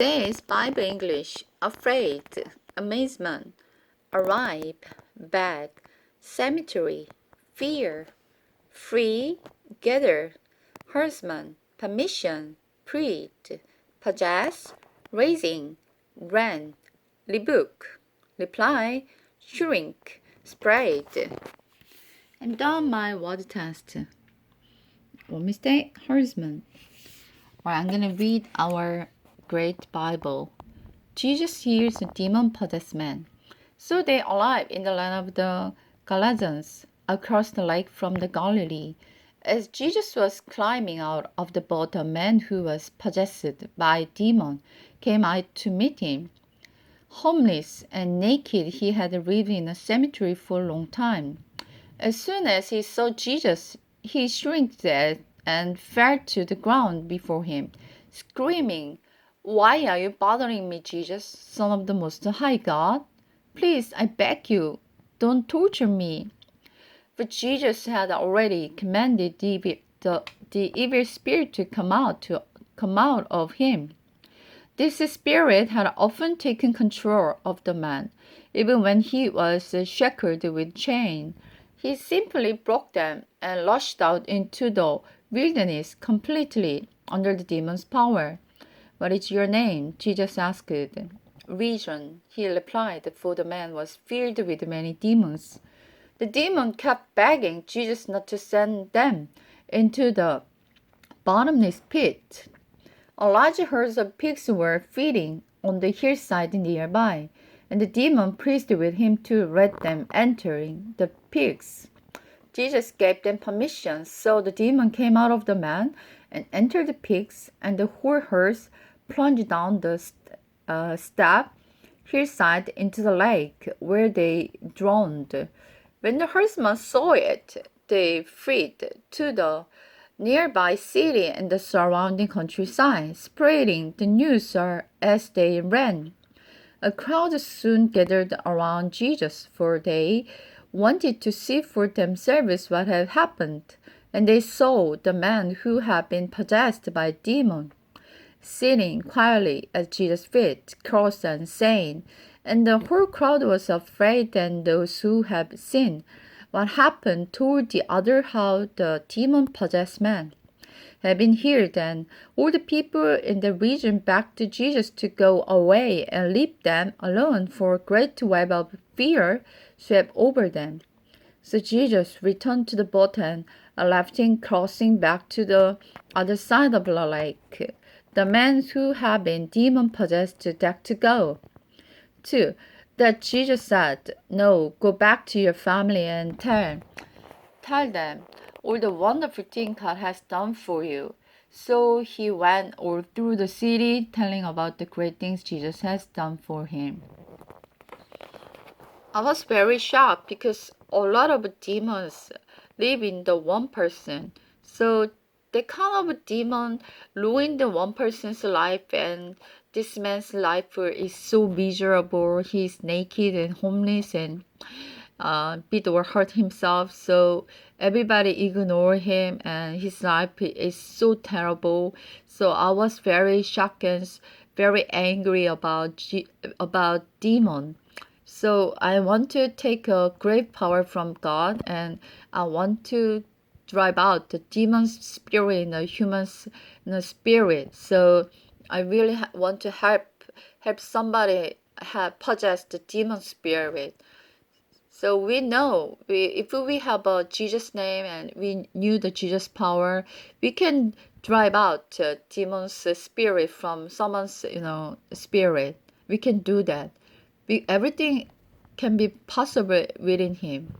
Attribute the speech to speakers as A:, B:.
A: Says Bible English, afraid, amazement, arrive, bag, cemetery, fear, free, gather, herdsman, permission, preach, possess, raising, rent, rebuke, reply, shrink, spread. I'm done my word test. One mistake, herdsman. Alright, I'm gonna read our great Bible. Jesus heals a demon-possessed man. So they arrived in the land of the Galileans, across the lake from the Galilee. As Jesus was climbing out of the boat, a man who was possessed by a demon came out to meet him. Homeless and naked, he had lived in a cemetery for a long time. As soon as he saw Jesus, he shrieked and fell to the ground before him, screaming, "Why are you bothering me, Jesus, Son of the Most High God? Please, I beg you, don't torture me." But Jesus had already commanded the evil spirit to come out of him. This spirit had often taken control of the man, even when he was shackled with chains. He simply broke them and rushed out into the wilderness completely under the demon's power. "What is your name?" Jesus asked. "Legion," he replied, for the man was filled with many demons. The demon kept begging Jesus not to send them into the bottomless pit. A large herd of pigs were feeding on the hillside nearby, and the demon pleaded with him to let them enter the pigs. Jesus gave them permission, so the demon came out of the man and entered the pigs, and the whole herd plunged down the steep hillside into the lake, where they drowned. When the herdsmen saw it, they fled to the nearby city and the surrounding countryside, spreading the news as they ran. A crowd soon gathered around Jesus, for they wanted to see for themselves what had happened, and they saw the man who had been possessed by a demon sitting quietly at Jesus' feet, cross and sane, and the whole crowd was afraid, and those who had seen what happened told the other how the demon-possessed man had been healed, and all the people in the region begged Jesus to go away and leave them alone, for a great wave of fear swept over them. So Jesus returned to the boat and left him, crossing back to the other side of the lake. The man who had been demon-possessed begged to go. 2. That Jesus said, "No, go back to your family and tell them all the wonderful things God has done for you." So he went all through the city, telling about the great things Jesus has done for him. I was very shocked because a lot of demons live in the one person. So that kind of demon ruined the one person's life, and this man's life is so miserable. He's naked and homeless and beat or hurt himself. So everybody ignore him, and his life is so terrible. So I was very shocked and very angry about demon. So I want to take a great power from God, and I want to drive out the demon spirit in the human's spirit. So I really want to help somebody have possessed the demon spirit. So we know if we have a Jesus name and we knew the Jesus power, we can drive out demon's spirit from someone's spirit. We can do that. Everything can be possible within him.